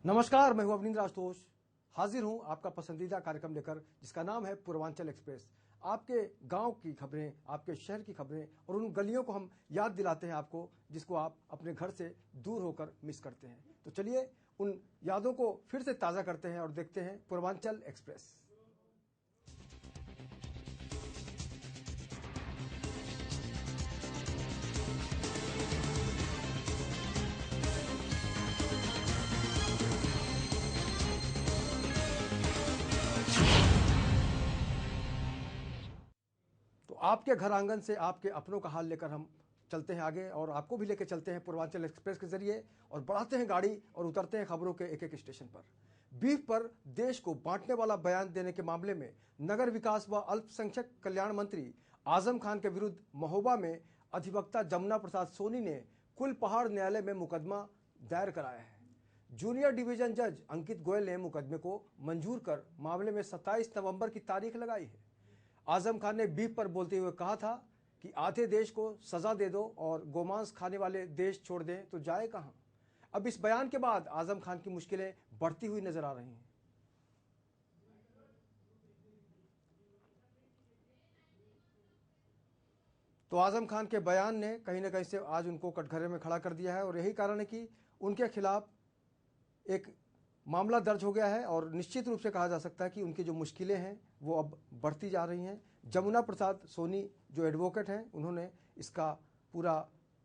नमस्कार, मैं हूं अवनींद्र आशुतोष। हाजिर हूं आपका पसंदीदा कार्यक्रम लेकर, जिसका नाम है पूर्वांचल एक्सप्रेस। आपके गांव की खबरें, आपके शहर की खबरें और उन गलियों को हम याद दिलाते हैं आपको, जिसको आप अपने घर से दूर होकर मिस करते हैं। तो चलिए उन यादों को फिर से ताजा करते हैं और देखते हैं पूर्वांचल एक्सप्रेस। तो आपके घर आंगन से आपके अपनों का हाल लेकर हम चलते हैं आगे और आपको भी लेकर चलते हैं पूर्वांचल एक्सप्रेस के जरिए और बढ़ाते हैं गाड़ी और उतरते हैं खबरों के एक एक स्टेशन पर। बीफ पर देश को बांटने वाला बयान देने के मामले में नगर विकास व अल्पसंख्यक कल्याण मंत्री आजम खान के विरुद्ध महोबा में अधिवक्ता जमुना प्रसाद सोनी ने कुलपहाड़ न्यायालय में मुकदमा दायर कराया है। जूनियर डिवीजन जज अंकित गोयल ने मुकदमे को मंजूर कर मामले में 27 नवंबर की तारीख लगाई है। आजम खान ने बीफ पर बोलते हुए कहा था कि आधे देश को सजा दे दो और गोमांस खाने वाले देश छोड़ दें तो जाए कहां। अब इस बयान के बाद आजम खान की मुश्किलें बढ़ती हुई नजर आ रही हैं। तो आजम खान के बयान ने कहीं ना कहीं से आज उनको कटघरे में खड़ा कर दिया है और यही कारण है कि उनके खिलाफ एक मामला दर्ज हो गया है और निश्चित रूप से कहा जा सकता है कि उनकी जो मुश्किलें हैं वो अब बढ़ती जा रही हैं। जमुना प्रसाद सोनी जो एडवोकेट हैं, उन्होंने इसका पूरा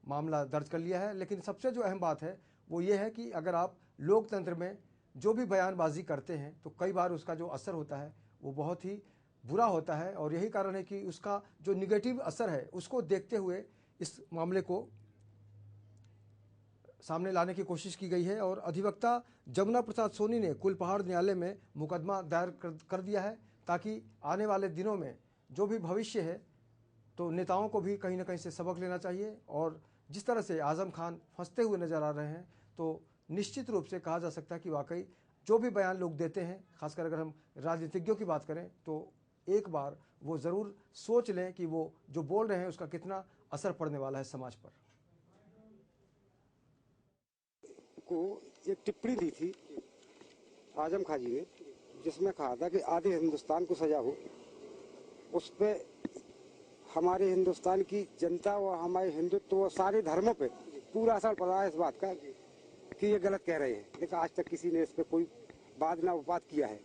मामला दर्ज कर लिया है। लेकिन सबसे जो अहम बात है वो ये है कि अगर आप लोकतंत्र में जो भी बयानबाजी करते हैं तो कई बार उसका जो असर होता है वो बहुत ही बुरा होता है और यही कारण है कि उसका जो निगेटिव असर है उसको देखते हुए इस मामले को सामने लाने की कोशिश की गई है। और अधिवक्ता जमुना प्रसाद सोनी ने कुलपहाड़ न्यायालय में मुकदमा दायर कर दिया है ताकि आने वाले दिनों में जो भी भविष्य है तो नेताओं को भी कहीं ना कहीं से सबक लेना चाहिए। और जिस तरह से आजम खान फंसते हुए नजर आ रहे हैं तो निश्चित रूप से कहा जा सकता है कि वाकई जो भी बयान लोग देते हैं, खासकर अगर हम राजनीतिज्ञों की बात करें, तो एक बार वो ज़रूर सोच लें कि वो जो बोल रहे हैं उसका कितना असर पड़ने वाला है समाज पर। को एक टिप्पणी दी थी आजम खान जी ने, जिसमें कहा था कि आधे हिंदुस्तान को सजा हो। उस पे हमारे हिंदुस्तान की जनता और हमारे हिंदुत्व और सारे धर्मों पे पूरा असर पड़ा है इस बात का कि ये गलत कह रहे हैं। लेकिन आज तक किसी ने इस पे कोई बात ना बात किया है।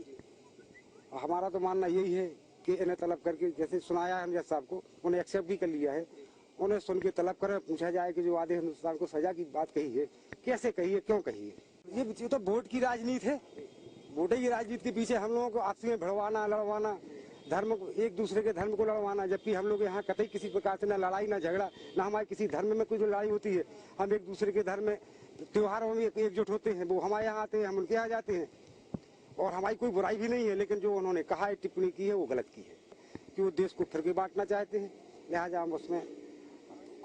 हमारा तो मानना यही है कि इन्हें तलब करके, जैसे सुनाया है हम जज साहब को, उन्हें एक्सेप्ट भी कर लिया है। उन्हें सुन के तलब कर पूछा जाए कि जो आधे हिंदुस्तान को सजा की बात कही है, कैसे कही है, क्यों कही है। ये तो वोट की राजनीति है। वोट की राजनीति के पीछे हम लोगों को आपसी में भिड़वाना, लड़वाना, धर्म को, एक दूसरे के धर्म को लड़वाना, जबकि हम लोग यहाँ कतई किसी प्रकार से न लड़ाई न झगड़ा, न हमारे किसी धर्म में कोई जो लड़ाई होती है। हम एक दूसरे के धर्म में त्योहारों में एकजुट होते हैं, वो हमारे यहाँ आते हैं, हम उनके यहाँ जाते हैं और हमारी कोई बुराई भी नहीं है। लेकिन जो उन्होंने कहा है, टिप्पणी की है, वो गलत की है कि वो देश को फिर के बांटना चाहते हैं। लिहाजा हम उसमें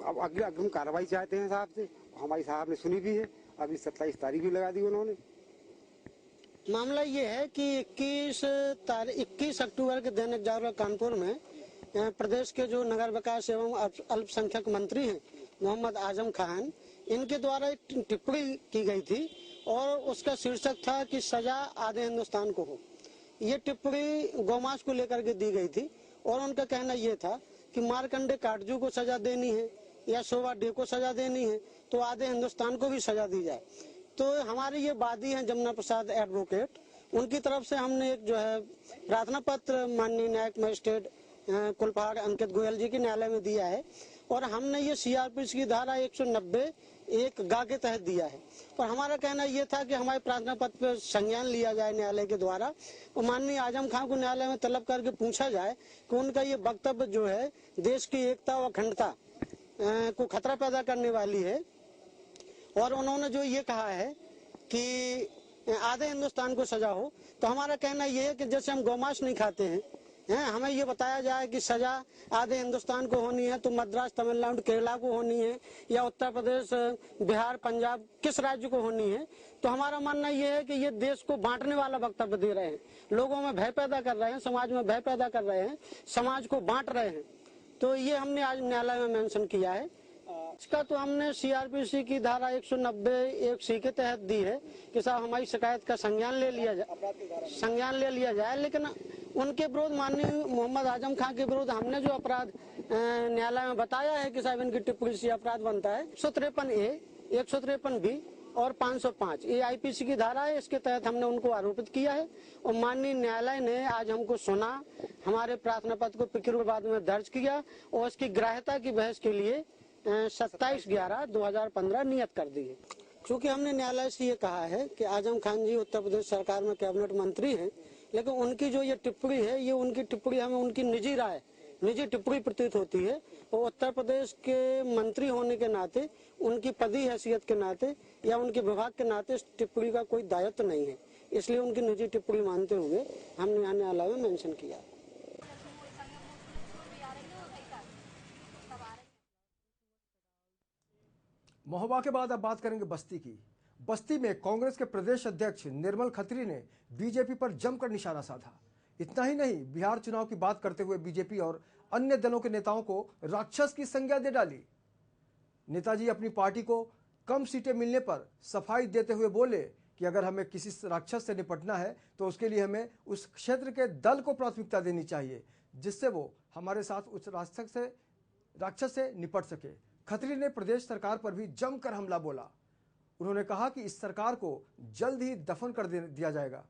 अब अग्रिम कार्रवाई चाहते हैं साहब से। हमारी साहब ने सुनी भी है, अभी 27 तारीख भी लगा दी उन्होंने। मामला ये है कि 21 अक्टूबर के दैनिक जागरण कानपुर में प्रदेश के जो नगर विकास एवं अल्पसंख्यक मंत्री हैं मोहम्मद आजम खान, इनके द्वारा एक टिप्पणी की गई थी और उसका शीर्षक था कि सजा आधे हिंदुस्तान को हो। ये टिप्पणी गौमांस को लेकर के दी गई थी और उनका कहना यह था कि मार्कंडे काटजू को सजा देनी है या शोभा डे को सजा देनी है तो आधे हिंदुस्तान को भी सजा दी जाए। तो हमारे ये वादी हैं जमुना प्रसाद एडवोकेट, उनकी तरफ से हमने एक जो है प्रार्थना पत्र माननीय न्यायिक मजिस्ट्रेट कुलपहाड़ अंकित गोयल जी के न्यायालय में दिया है और हमने ये सीआरपीसी की धारा 190(1) गा के तहत दिया है। और हमारा कहना यह था कि हमारे प्रार्थना पत्र पर संज्ञान लिया जाए न्यायालय के द्वारा और माननीय आजम खान को न्यायालय में तलब करके पूछा जाए कि उनका ये वक्तव्य जो है देश की एकता व अखंडता को खतरा पैदा करने वाली है। और उन्होंने जो ये कहा है कि आधे हिंदुस्तान को सजा हो, तो हमारा कहना यह है कि जैसे हम गौमांस नहीं खाते हैं, हमें ये बताया जाए कि सजा आधे हिंदुस्तान को होनी है तो मद्रास, तमिलनाडु, केरला को होनी है या उत्तर प्रदेश, बिहार, पंजाब, किस राज्य को होनी है। तो हमारा मानना यह है कि ये देश को बांटने वाला वक्तव्य दे रहे हैं, लोगों में भय पैदा कर रहे हैं, समाज में भय पैदा कर रहे हैं, समाज को बांट रहे हैं। तो ये हमने आज न्यायालय में मेंशन किया है। इसका तो हमने सीआरपीसी की धारा 190(1)(c) के तहत दी है कि साहब हमारी शिकायत का संज्ञान ले लिया जाए, लेकिन उनके विरुद्ध माननीय मोहम्मद आजम खां के विरुद्ध हमने जो अपराध न्यायालय में बताया है कि साहब इनकी टिप्पणी से अपराध बनता है 153A, 153B और 505 ये आईपीसी की धारा है। इसके तहत हमने उनको आरोपित किया है और माननीय न्यायालय ने आज हमको सुना, हमारे प्रार्थना पत्र को पिकिरुबाद में दर्ज किया और इसकी ग्राह्यता की बहस के लिए 27/11/2015 नियत कर दी है। चूँकि हमने न्यायालय से ये कहा है कि आजम खान जी उत्तर प्रदेश सरकार में कैबिनेट मंत्री हैं, लेकिन उनकी जो ये टिप्पणी है ये उनकी टिप्पणी हमें उनकी निजी राय, निजी टिप्पणी प्रतीत होती है और उत्तर प्रदेश के मंत्री होने के नाते, उनकी पदी हैसियत के नाते या उनके विभाग के नाते इस टिप्पणी का कोई दायित्व नहीं है, इसलिए उनकी निजी टिप्पणी मानते हुए हमने यहाँ न्यायालय में मेंशन किया। महोबा के बाद अब बात करेंगे बस्ती की। बस्ती में कांग्रेस के प्रदेश अध्यक्ष निर्मल खत्री ने बीजेपी पर जमकर निशाना साधा। इतना ही नहीं, बिहार चुनाव की बात करते हुए बीजेपी और अन्य दलों के नेताओं को राक्षस की संज्ञा दे डाली। नेताजी अपनी पार्टी को कम सीटें मिलने पर सफाई देते हुए बोले कि अगर हमें किसी राक्षस से निपटना है तो उसके लिए हमें उस क्षेत्र के दल को प्राथमिकता देनी चाहिए, जिससे वो हमारे साथ उस राक्षस से निपट सके। खत्री ने प्रदेश सरकार पर भी जमकर हमला बोला। उन्होंने कहा कि इस सरकार को जल्द ही दफन कर दिया जाएगा।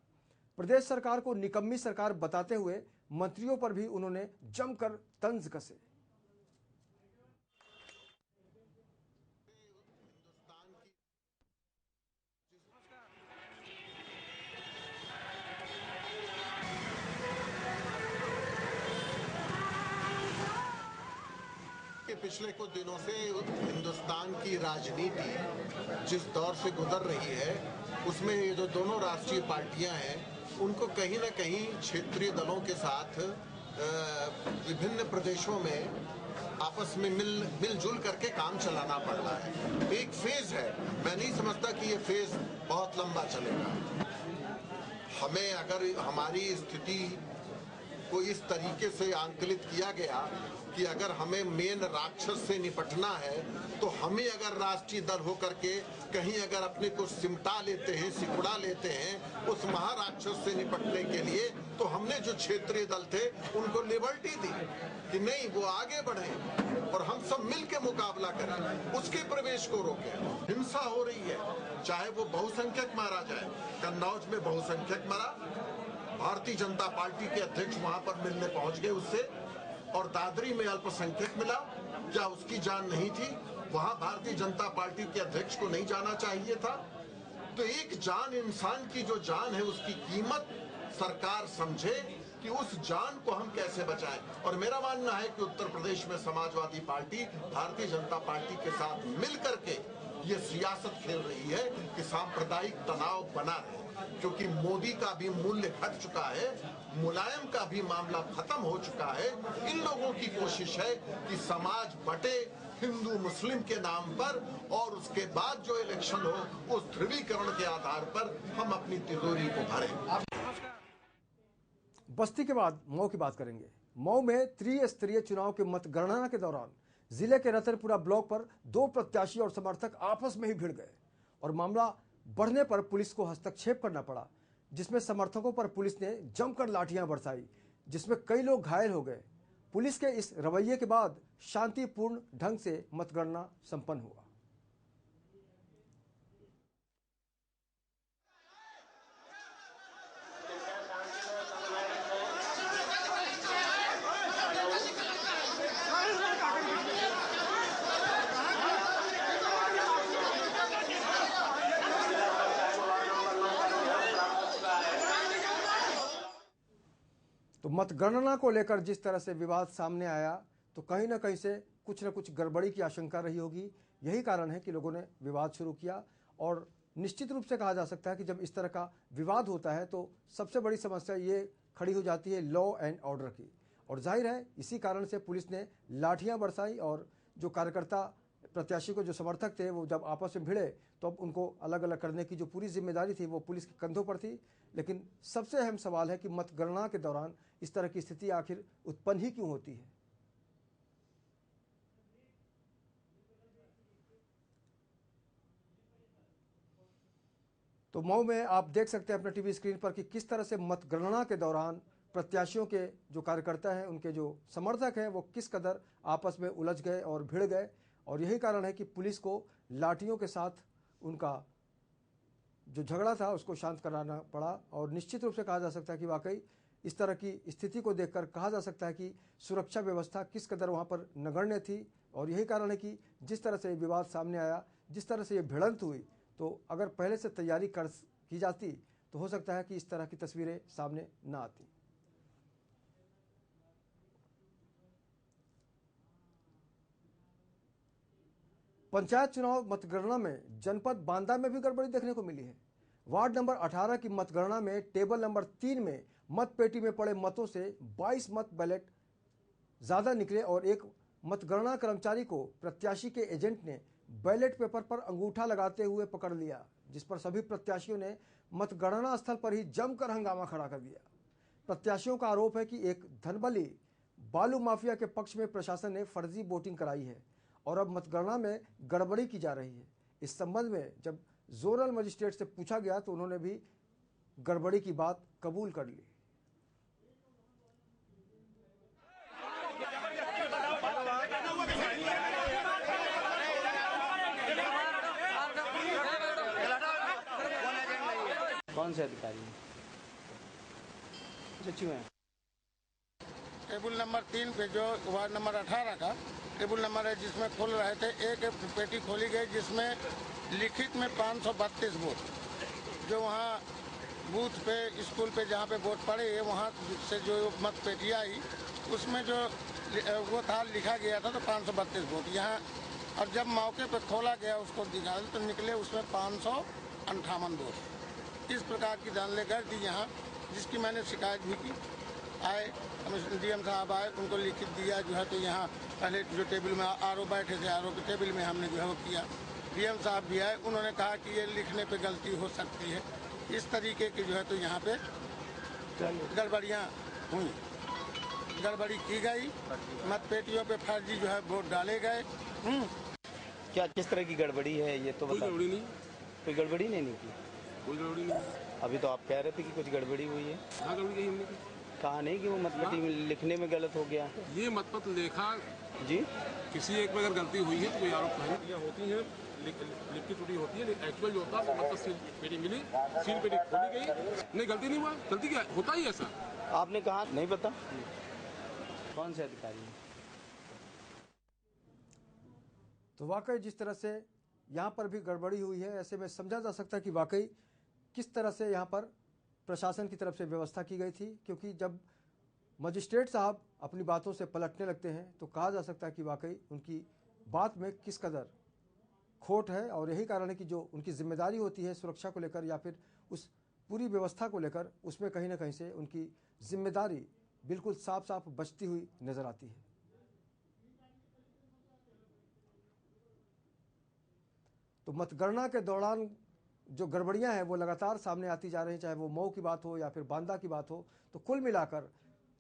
प्रदेश सरकार को निकम्मी सरकार बताते हुए मंत्रियों पर भी उन्होंने जमकर तंज कसे। पिछले कुछ दिनों से हिंदुस्तान की राजनीति जिस दौर से गुजर रही है, उसमें ये जो दोनों राष्ट्रीय पार्टियां हैं, उनको कहीं न कहीं क्षेत्रीय दलों के साथ विभिन्न प्रदेशों में आपस में मिलजुल करके काम चलाना पड़ रहा है। एक फेज है, मैं नहीं समझता कि ये फेज बहुत लंबा चलेगा। हमें अगर हमारी स्थिति को इस तरीके से आंकलित किया गया कि अगर हमें मेन राक्षस से निपटना है तो हमें अगर राष्ट्रीय दल होकर के कहीं अगर अपने को सिमटा लेते हैं, सिकुड़ा लेते हैं उस महाराक्षस से निपटने के लिए, तो हमने जो क्षेत्रीय दल थे उनको लिबर्टी दी कि नहीं, वो आगे बढ़े और हम सब मिल के मुकाबला करें, उसके प्रवेश को रोकें। हिंसा हो रही है, चाहे वो बहुसंख्यक मारा जाए। कन्नौज में बहुसंख्यक मरा, भारतीय जनता पार्टी के अध्यक्ष वहां पर मिलने पहुंच गए उससे, और दादरी में अल्पसंख्यक मिला, क्या उसकी जान नहीं थी? वहां भारतीय जनता पार्टी के अध्यक्ष को नहीं जाना चाहिए था? तो एक जान, इंसान की जो जान है उसकी कीमत सरकार समझे कि उस जान को हम कैसे बचाएं। और मेरा मानना है कि उत्तर प्रदेश में समाजवादी पार्टी भारतीय जनता पार्टी के साथ मिल करके ये सियासत खेल रही है कि सांप्रदायिक तनाव बना रहे, क्योंकि मोदी का भी मूल्य घट चुका है, मुलायम का भी मामला खत्म हो चुका है। इन लोगों की कोशिश है कि समाज बटे हिंदू मुस्लिम के नाम पर, और उसके बाद जो इलेक्शन हो उस ध्रुवीकरण के आधार पर हम अपनी तिजोरी को भरें। बस्ती के बाद मऊ की बात करेंगे। मऊ में त्रिस्तरीय चुनाव के मतगणना के दौरान जिले के रतनपुरा ब्लॉक पर 2 प्रत्याशी और समर्थक आपस में ही भिड़ गए और मामला बढ़ने पर पुलिस को हस्तक्षेप करना पड़ा, जिसमें समर्थकों पर पुलिस ने जमकर लाठियां बरसाई, जिसमें कई लोग घायल हो गए। पुलिस के इस रवैये के बाद शांतिपूर्ण ढंग से मतगणना संपन्न हुआ। तो मतगणना को लेकर जिस तरह से विवाद सामने आया, तो कहीं ना कहीं से कुछ न कुछ गड़बड़ी की आशंका रही होगी। यही कारण है कि लोगों ने विवाद शुरू किया, और निश्चित रूप से कहा जा सकता है कि जब इस तरह का विवाद होता है तो सबसे बड़ी समस्या ये खड़ी हो जाती है लॉ एंड ऑर्डर की। और जाहिर है इसी कारण से पुलिस ने लाठियां बरसाई, और जो कार्यकर्ता प्रत्याशी को जो समर्थक थे वो जब आपस में भिड़े तो अब उनको अलग अलग करने की जो पूरी जिम्मेदारी थी वो पुलिस के कंधों पर थी। लेकिन सबसे अहम सवाल है कि मतगणना के दौरान इस तरह की स्थिति आखिर उत्पन्न ही क्यों होती है। तो मऊ में आप देख सकते हैं अपने टीवी स्क्रीन पर कि किस तरह से मतगणना के दौरान प्रत्याशियों के जो कार्यकर्ता हैं, उनके जो समर्थक हैं, वो किस कदर आपस में उलझ गए और भिड़ गए। और यही कारण है कि पुलिस को लाठियों के साथ उनका जो झगड़ा था उसको शांत कराना पड़ा। और निश्चित रूप से कहा जा सकता है कि वाकई इस तरह की स्थिति को देखकर कहा जा सकता है कि सुरक्षा व्यवस्था किस कदर वहाँ पर नगण्य थी। और यही कारण है कि जिस तरह से विवाद सामने आया, जिस तरह से ये भिड़ंत हुई, तो अगर पहले से तैयारी की जाती तो हो सकता है कि इस तरह की तस्वीरें सामने ना आती। पंचायत चुनाव मतगणना में जनपद बांदा में भी गड़बड़ी देखने को मिली है। वार्ड नंबर 18 की मतगणना में टेबल नंबर 3 में मतपेटी में पड़े मतों से 22 मत बैलेट ज्यादा निकले और एक मतगणना कर्मचारी को प्रत्याशी के एजेंट ने बैलेट पेपर पर अंगूठा लगाते हुए पकड़ लिया, जिस पर सभी प्रत्याशियों ने मतगणना स्थल पर ही जमकर हंगामा खड़ा कर दिया। प्रत्याशियों का आरोप है कि एक धनबली बालू माफिया के पक्ष में प्रशासन ने फर्जी वोटिंग कराई है और अब मतगणना में गड़बड़ी की जा रही है। इस संबंध में जब जोनल मजिस्ट्रेट से पूछा गया तो उन्होंने भी गड़बड़ी की बात कबूल कर ली। कौन से अधिकारी हैं? सचिव हैं। टेबल नंबर 3 पे जो वार्ड नंबर 18 का टेबल नंबर है, जिसमें खोल रहे थे, एक पेटी खोली गई जिसमें लिखित में 532 वोट, जो वहाँ बूथ पे स्कूल पे जहाँ पे वोट पड़े वहाँ से जो मत पेटी आई उसमें जो वो था लिखा गया था तो 532 वोट यहाँ। और जब मौके पे खोला गया उसको दिखा तो निकले उसमें 558 वोट। इस प्रकार की जानलेकर थी यहाँ, जिसकी मैंने शिकायत भी की। आए डीएम साहब आए, उनको लिखित दिया जो है, तो यहाँ पहले जो टेबल में आरओ बैठे थे, आरओ के टेबल में हमने जो है वो किया। डीएम साहब भी आए, उन्होंने कहा कि ये लिखने पे गलती हो सकती है। इस तरीके की जो है तो यहाँ पे गड़बड़ियाँ हुई, गड़बड़ी की गई, मतपेटियों पे फर्जी जो है वोट डाले गए। क्या किस तरह की गड़बड़ी है ये तो बता। गड़बड़ी नहीं, कोई गड़बड़ी नहीं की? कोई गड़बड़ी नहीं। अभी तो आप कह रहे थे कि कुछ गड़बड़ी हुई है। हाँ, गड़बड़ी कही हमने की। कहा नहीं कि वो मतपेटी में लिखने में गलत हो गया? ये मतपत्र लेखा जी, किसी एक में अगर गलती हुई है तो कोई आरोप नहीं होती है, लिख की त्रुटि होती है, लेकिन एक्चुअल जो होता है वो मतलब सील पेटी मिली, सील पेटी खोली गई, नहीं गलती नहीं हुआ। गलती क्या होता ही ऐसा। आपने कहा नहीं पता। कौन से अधिकारी हैं? तो वाकई जिस तरह से यहाँ पर भी गड़बड़ी हुई है, ऐसे में समझा जा सकता है कि वाकई किस तरह से यहाँ पर प्रशासन की तरफ से व्यवस्था की गई थी। क्योंकि जब मजिस्ट्रेट साहब अपनी बातों से पलटने लगते हैं तो कहा जा सकता है कि वाकई उनकी बात में किस कदर खोट है। और यही कारण है कि जो उनकी जिम्मेदारी होती है सुरक्षा को लेकर या फिर उस पूरी व्यवस्था को लेकर, उसमें कहीं ना कहीं से उनकी जिम्मेदारी बिल्कुल साफ साफ बचती हुई नजर आती है। तो मतगणना के दौरान जो गड़बड़ियां हैं वो लगातार सामने आती जा रही हैं, चाहे वो मऊ की बात हो या फिर बांदा की बात हो। तो कुल मिलाकर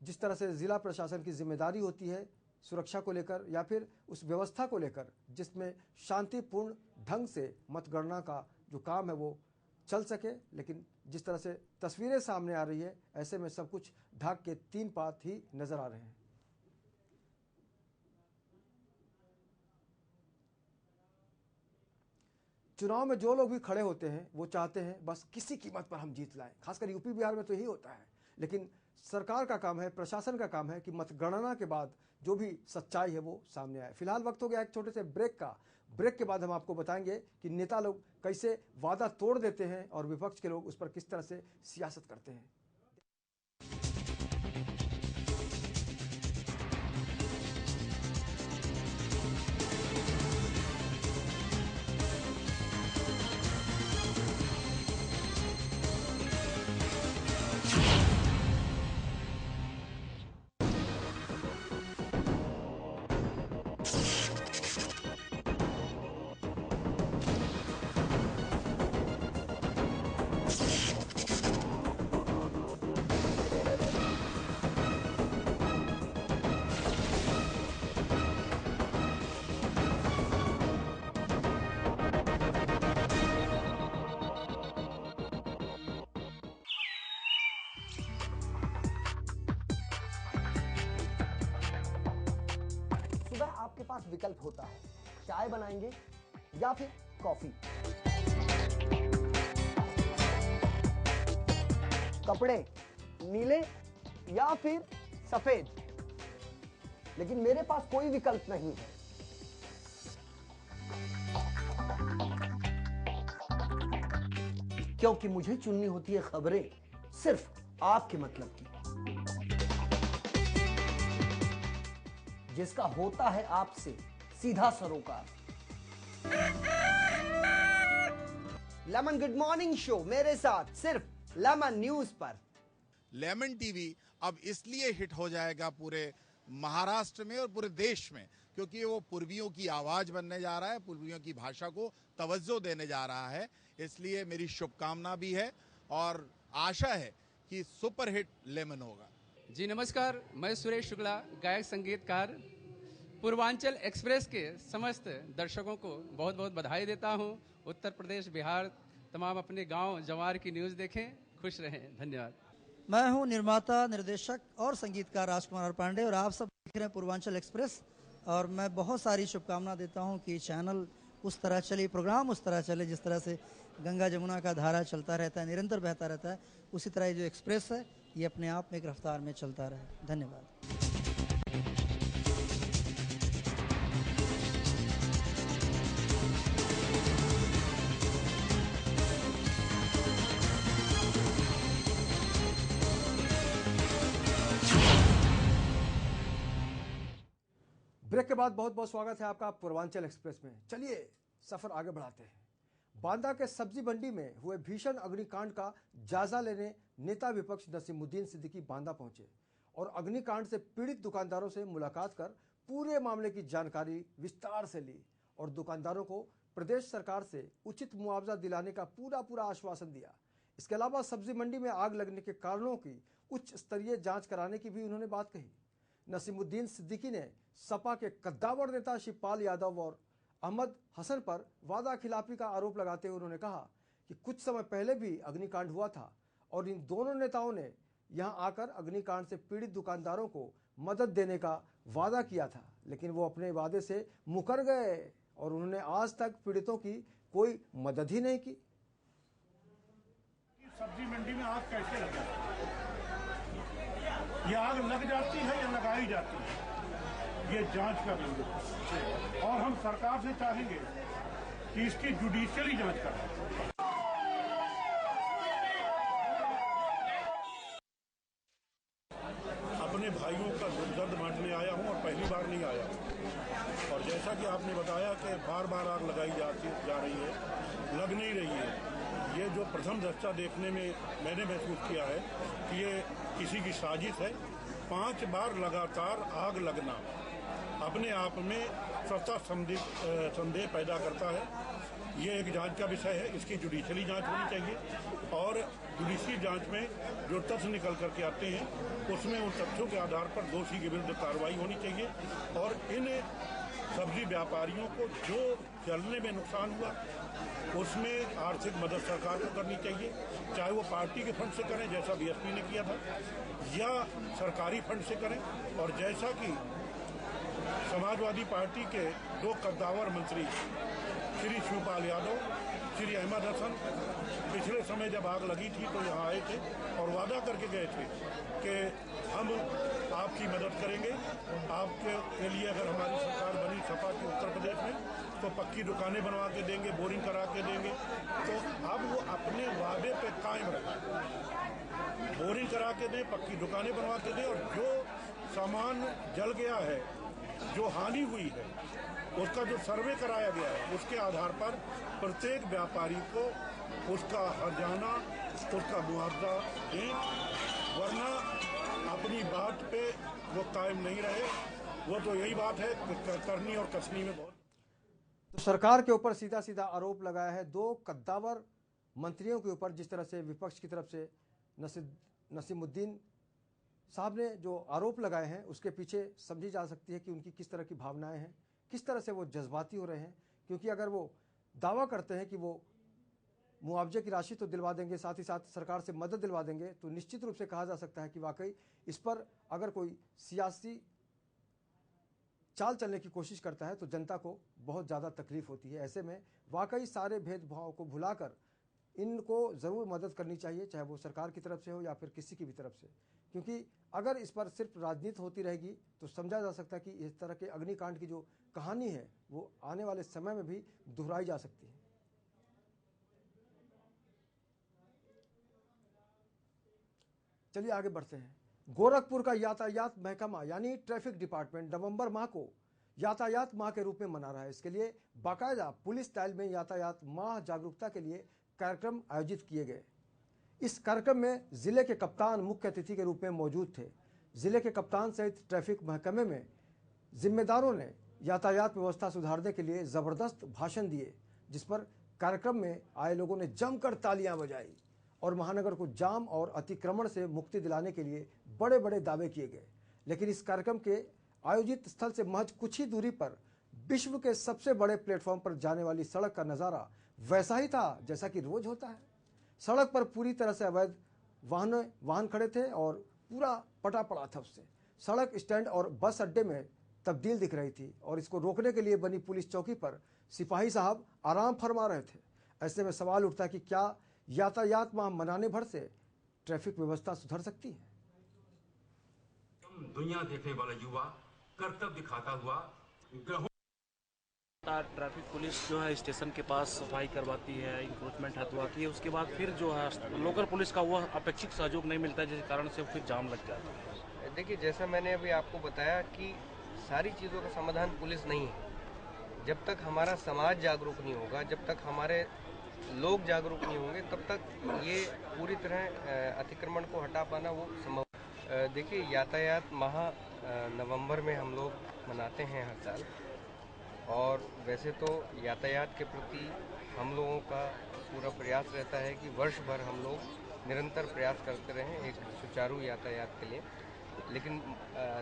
जिस तरह से जिला प्रशासन की जिम्मेदारी होती है सुरक्षा को लेकर या फिर उस व्यवस्था को लेकर जिसमें शांतिपूर्ण ढंग से मतगणना का जो काम है वो चल सके, लेकिन जिस तरह से तस्वीरें सामने आ रही है ऐसे में सब कुछ ढाक के 3 पात ही नजर आ रहे हैं। चुनाव में जो लोग भी खड़े होते हैं वो चाहते हैं बस किसी कीमत पर हम जीत लाएं। खासकर यूपी बिहार में तो यही होता है। लेकिन सरकार का काम है, प्रशासन का काम है कि मतगणना के बाद जो भी सच्चाई है वो सामने आए। फिलहाल वक्त हो गया एक छोटे से ब्रेक का। ब्रेक के बाद हम आपको बताएंगे कि नेता लोग कैसे वादा तोड़ देते हैं और विपक्ष के लोग उस पर किस तरह से सियासत करते हैं। आपके पास विकल्प होता है, चाय बनाएंगे या फिर कॉफी, कपड़े नीले या फिर सफेद, लेकिन मेरे पास कोई विकल्प नहीं है। क्योंकि मुझे चुननी होती है खबरें सिर्फ आपके मतलब की, जिसका होता है आपसे सीधा सरोकार। लेमन गुड मॉर्निंग शो मेरे साथ सिर्फ लेमन न्यूज पर। लेमन टीवी अब इसलिए हिट हो जाएगा पूरे महाराष्ट्र में और पूरे देश में, क्योंकि वो पूर्वियों की आवाज बनने जा रहा है, पूर्वियों की भाषा को तवज्जो देने जा रहा है। इसलिए मेरी शुभकामना भी है और आशा है कि सुपरहिट लेमन होगा। जी नमस्कार, मैं सुरेश शुक्ला, गायक संगीतकार। पूर्वांचल एक्सप्रेस के समस्त दर्शकों को बहुत बहुत बधाई देता हूं। उत्तर प्रदेश, बिहार, तमाम अपने गांव जवार की न्यूज़ देखें, खुश रहें। धन्यवाद। मैं हूं निर्माता, निर्देशक और संगीतकार राजकुमार पांडे और आप सब देख रहे हैं पूर्वांचल एक्सप्रेस। और मैं बहुत सारी शुभकामना देता हूं कि चैनल उस तरह चले, प्रोग्राम उस तरह चले जिस तरह से गंगा जमुना का धारा चलता रहता है, निरंतर बहता रहता है, उसी तरह ये जो एक्सप्रेस है ये अपने आप में एक रफ्तार में चलता रहे। धन्यवाद। ब्रेक के बाद बहुत बहुत स्वागत है आपका पूर्वांचल एक्सप्रेस में। चलिए सफर आगे बढ़ाते हैं। बांदा के सब्जी मंडी में हुए भीषण अग्निकांड का जायजा लेने नेता विपक्ष नसीमुद्दीन सिद्दीकी बांदा पहुंचे और अग्निकांड से पीड़ित दुकानदारों से मुलाकात कर पूरे मामले की जानकारी विस्तार से ली और दुकानदारों को प्रदेश सरकार से उचित मुआवजा दिलाने का पूरा आश्वासन दिया। इसके अलावा सब्जी मंडी में आग लगने के कारणों की उच्च स्तरीय जांच कराने की भी उन्होंने बात कही। नसीमुद्दीन सिद्दीकी ने सपा के कद्दावर नेता शिवपाल यादव और अहमद हसन पर वादा खिलाफी का आरोप लगाते हुए उन्होंने कहा कि कुछ समय पहले भी अग्निकांड हुआ था और इन दोनों नेताओं ने यहां आकर अग्निकांड से पीड़ित दुकानदारों को मदद देने का वादा किया था, लेकिन वो अपने वादे से मुकर गए और उन्होंने आज तक पीड़ितों की कोई मदद ही नहीं की। सब्जी मंडी में आग कैसे लगा? ये आग लग जाती है या लगाई जाती है, ये जांच करेंगे और हम सरकार से चाहेंगे कि इसकी जुडिशियली जांच करें। अपने भाइयों का दर्द बांटने आया हूं और पहली बार नहीं आया। और जैसा कि आपने बताया कि बार बार आग लगाई जा रही है, लग नहीं रही है। ये जो प्रथम दृष्टया देखने में मैंने महसूस किया है कि ये किसी की साजिश है। 5 बार लगातार आग लगना अपने आप में सस्ता संदेह पैदा करता है। ये एक जांच का विषय है, इसकी जुडिशियली जांच होनी चाहिए और जुडिशियल जांच में जो तथ्य निकल करके आते हैं उसमें उन तथ्यों के आधार पर दोषी के विरुद्ध कार्रवाई होनी चाहिए। और इन सब्जी व्यापारियों को जो चलने में नुकसान हुआ उसमें आर्थिक मदद सरकार को करनी चाहिए, चाहे वो पार्टी के फंड से करें जैसा बीएसपी ने किया था या सरकारी फंड से करें। और जैसा कि समाजवादी पार्टी के 2 कद्दावर मंत्री श्री शिवपाल यादव, श्री अहमद हसन पिछले समय जब आग लगी थी तो यहाँ आए थे और वादा करके गए थे कि हम आपकी मदद करेंगे। आपके लिए अगर हमारी सरकार बनी सपा की उत्तर प्रदेश में तो पक्की दुकानें बनवा के देंगे, बोरिंग करा के देंगे। तो अब वो अपने वादे पे कायम रहे, बोरिंग करा के दें, पक्की दुकानें बनवा के दें और जो सामान जल गया है, जो हानि हुई है, उसका जो सर्वे कराया गया है उसके आधार पर प्रत्येक व्यापारी को उसका हर्जाना, उसका मुआवजा दें, वरना अपनी बात पे वो कायम नहीं रहे। वो तो यही बात है करनी और कसनी में बहुत। तो सरकार के ऊपर सीधा सीधा आरोप लगाया है 2 कद्दावर मंत्रियों के ऊपर। जिस तरह से विपक्ष की तरफ से नसीमुद्दीन साहब ने जो आरोप लगाए हैं उसके पीछे समझी जा सकती है कि उनकी किस तरह की भावनाएं हैं, किस तरह से वो जज्बाती हो रहे हैं। क्योंकि अगर वो दावा करते हैं कि वो मुआवजे की राशि तो दिलवा देंगे, साथ ही साथ सरकार से मदद दिलवा देंगे, तो निश्चित रूप से कहा जा सकता है कि वाकई इस पर अगर कोई सियासी चाल चलने की कोशिश करता है तो जनता को बहुत ज़्यादा तकलीफ होती है। ऐसे में वाकई सारे भेदभाव को भुलाकर इनको ज़रूर मदद करनी चाहिए, चाहे वो सरकार की तरफ से हो या फिर किसी की भी तरफ से, क्योंकि अगर इस पर सिर्फ राजनीति होती रहेगी तो समझा जा सकता है कि इस तरह के अग्निकांड की जो कहानी है वो आने वाले समय में भी दोहराई जा सकती है। चलिए आगे बढ़ते हैं। गोरखपुर का यातायात महकमा यानी ट्रैफिक डिपार्टमेंट नवंबर माह को यातायात माह के रूप में मना रहा है। इसके लिए बाकायदा पुलिस स्टाइल में यातायात माह जागरूकता के लिए कार्यक्रम आयोजित किए गए। इस कार्यक्रम में जिले के कप्तान मुख्य अतिथि के रूप में मौजूद थे। जिले के कप्तान सहित ट्रैफिक महकमे में जिम्मेदारों ने यातायात व्यवस्था सुधारने के लिए जबरदस्त भाषण दिए, जिस पर कार्यक्रम में आए लोगों ने जमकर तालियां बजाई और महानगर को जाम और अतिक्रमण से मुक्ति दिलाने के लिए बड़े बड़े दावे किए गए। लेकिन इस कार्यक्रम के आयोजित स्थल से महज कुछ ही दूरी पर विश्व के सबसे बड़े प्लेटफॉर्म पर जाने वाली सड़क का नज़ारा वैसा ही था जैसा कि रोज होता है। सड़क पर पूरी तरह से अवैध वाहन खड़े थे और पूरा पटा पड़ा था उससे। सड़क स्टैंड और बस अड्डे में तब्दील दिख रही थी और इसको रोकने के लिए बनी पुलिस चौकी पर सिपाही साहब आराम फरमा रहे थे। ऐसे में सवाल उठता है कि क्या यातायात माह मनाने भर से ट्रैफिक व्यवस्था सुधर सकती है? दुनिया देखने वाला युवा कर्तव्य दिखाता हुआ ट्रैफिक पुलिस जो है स्टेशन के पास सफाई करवाती है, इंक्रोचमेंट हटवाती है, उसके बाद फिर जो है लोकल पुलिस का वह अपेक्षित सहयोग नहीं मिलता है, जिस कारण से फिर जाम लग जाता है। देखिए, जैसा मैंने अभी आपको बताया कि सारी चीज़ों का समाधान पुलिस नहीं है। जब तक हमारा समाज जागरूक नहीं होगा, जब तक हमारे लोग जागरूक नहीं होंगे, तब तक ये पूरी तरह अतिक्रमण को हटा पाना वो संभव। देखिए, यातायात माह नवंबर में हम लोग मनाते हैं हर साल, और वैसे तो यातायात के प्रति हम लोगों का पूरा प्रयास रहता है कि वर्ष भर हम लोग निरंतर प्रयास करते रहें एक सुचारू यातायात के लिए। लेकिन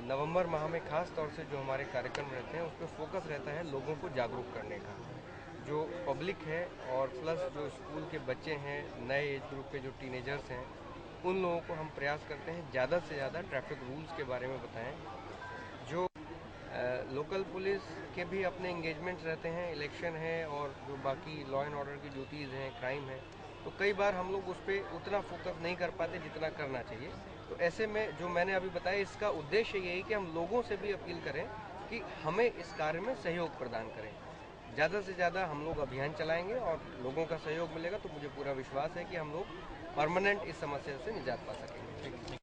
नवंबर माह में खास तौर से जो हमारे कार्यक्रम रहते हैं उस पर फोकस रहता है लोगों को जागरूक करने का। जो पब्लिक है और प्लस जो स्कूल के बच्चे हैं, नए एज ग्रुप के जो टीनेजर्स हैं, उन लोगों को हम प्रयास करते हैं ज़्यादा से ज़्यादा ट्रैफिक रूल्स के बारे में बताएं। जो लोकल पुलिस के भी अपने एंगेजमेंट्स रहते हैं, इलेक्शन है और जो बाकी लॉ एंड ऑर्डर की ड्यूटीज़ हैं, क्राइम है, तो कई बार हम लोग उस पर उतना फोकस नहीं कर पाते जितना करना चाहिए। तो ऐसे में जो मैंने अभी बताया, इसका उद्देश्य यही कि हम लोगों से भी अपील करें कि हमें इस कार्य में सहयोग प्रदान करें। ज़्यादा से ज़्यादा हम लोग अभियान चलाएंगे और लोगों का सहयोग मिलेगा तो मुझे पूरा विश्वास है कि हम लोग परमानेंट इस समस्या से निजात पा सकेंगे।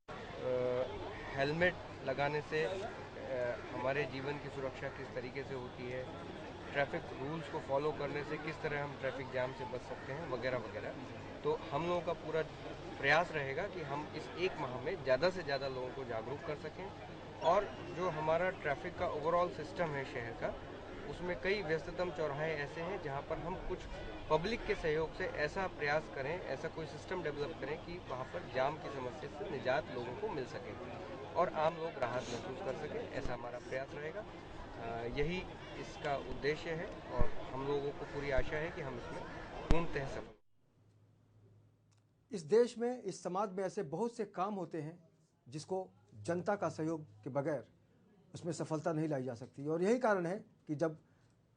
हेलमेट लगाने से हमारे जीवन की सुरक्षा किस तरीके से होती है, ट्रैफिक रूल्स को फॉलो करने से किस तरह हम ट्रैफिक जाम से बच सकते हैं, वगैरह वगैरह। तो हम लोगों का पूरा प्रयास रहेगा कि हम इस एक माह में ज़्यादा से ज़्यादा लोगों को जागरूक कर सकें। और जो हमारा ट्रैफिक का ओवरऑल सिस्टम है शहर का, उसमें कई व्यस्ततम चौराहे ऐसे हैं जहां पर हम कुछ पब्लिक के सहयोग से ऐसा प्रयास करें, ऐसा कोई सिस्टम डेवलप करें कि वहां पर जाम की समस्या से निजात लोगों को मिल सके और आम लोग राहत महसूस कर सकें। ऐसा हमारा प्रयास रहेगा। यही इसका उद्देश्य है और हम लोगों को पूरी आशा है कि हम इसमें पूर्णतः सफल। इस देश में, इस समाज में ऐसे बहुत से काम होते हैं जिसको जनता का सहयोग के बगैर उसमें सफलता नहीं लाई जा सकती। और यही कारण है कि जब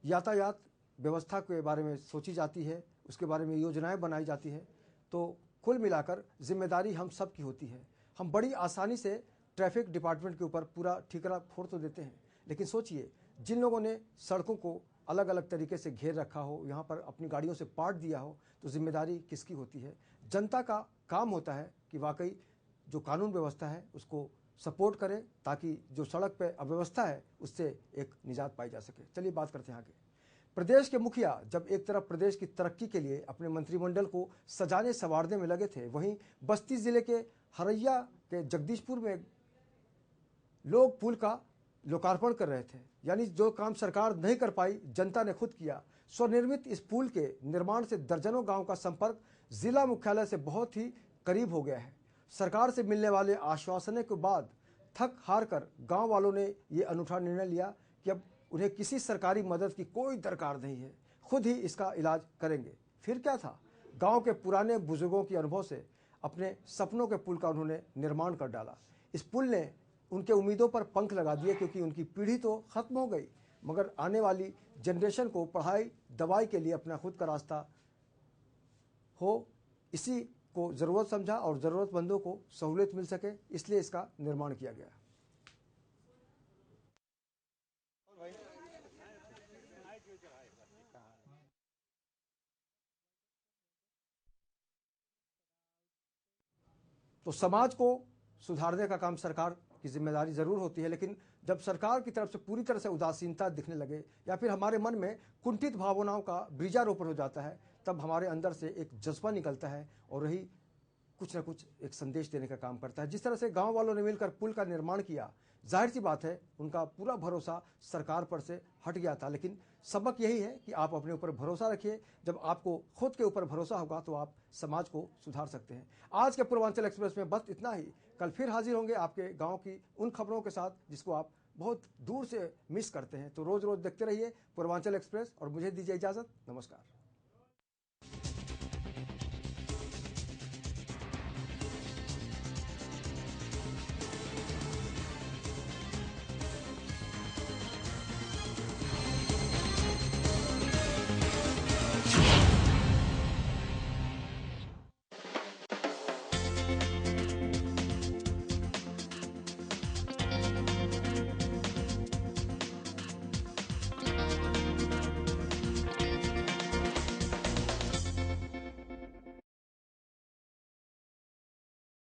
यातायात व्यवस्था के बारे में सोची जाती है, उसके बारे में योजनाएं बनाई जाती है, तो कुल मिलाकर जिम्मेदारी हम सब की होती है। हम बड़ी आसानी से ट्रैफिक डिपार्टमेंट के ऊपर पूरा ठिकरा फोड़ तो देते हैं, लेकिन सोचिए जिन लोगों ने सड़कों को अलग अलग तरीके से घेर रखा हो, यहाँ पर अपनी गाड़ियों से पाट दिया हो, तो जिम्मेदारी किसकी होती है? जनता का काम होता है कि वाकई जो कानून व्यवस्था है उसको सपोर्ट करें ताकि जो सड़क पे अव्यवस्था है उससे एक निजात पाई जा सके। चलिए बात करते हैं आगे। प्रदेश के मुखिया जब एक तरफ प्रदेश की तरक्की के लिए अपने मंत्रिमंडल को सजाने संवारने में लगे थे, वहीं बस्ती जिले के हरैया के जगदीशपुर में लोग पुल का लोकार्पण कर रहे थे। यानी जो काम सरकार नहीं कर पाई, जनता ने खुद किया। स्वनिर्मित इस पुल के निर्माण से दर्जनों गाँव का संपर्क जिला मुख्यालय से बहुत ही करीब हो गया है। सरकार से मिलने वाले आश्वासनों के बाद थक हार कर गांव वालों ने ये अनूठा निर्णय लिया कि अब उन्हें किसी सरकारी मदद की कोई दरकार नहीं है, खुद ही इसका इलाज करेंगे। फिर क्या था, गांव के पुराने बुजुर्गों के अनुभव से अपने सपनों के पुल का उन्होंने निर्माण कर डाला। इस पुल ने उनके उम्मीदों पर पंख लगा दिए, क्योंकि उनकी पीढ़ी तो खत्म हो गई, मगर आने वाली जनरेशन को पढ़ाई दवाई के लिए अपना खुद का रास्ता हो, इसी को ज़रूरत समझा और ज़रूरतमंदों को सहूलियत मिल सके, इसलिए इसका निर्माण किया गया। तो समाज को सुधारने का काम सरकार की जिम्मेदारी जरूर होती है, लेकिन जब सरकार की तरफ से पूरी तरह से उदासीनता दिखने लगे या फिर हमारे मन में कुंठित भावनाओं का बीजारोपण हो जाता है, तब हमारे अंदर से एक जज्बा निकलता है और वही कुछ न कुछ एक संदेश देने का काम करता है। जिस तरह से गांव वालों ने मिलकर पुल का निर्माण किया, जाहिर सी बात है उनका पूरा भरोसा सरकार पर से हट गया था, लेकिन सबक यही है कि आप अपने ऊपर भरोसा रखिए। जब आपको खुद के ऊपर भरोसा होगा तो आप समाज को सुधार सकते हैं। आज के पूर्वांचल एक्सप्रेस में बस इतना ही। कल फिर हाजिर होंगे आपके गांव की उन खबरों के साथ जिसको आप बहुत दूर से मिस करते हैं। तो रोज रोज देखते रहिए पूर्वांचल एक्सप्रेस और मुझे दीजिए इजाजत। नमस्कार।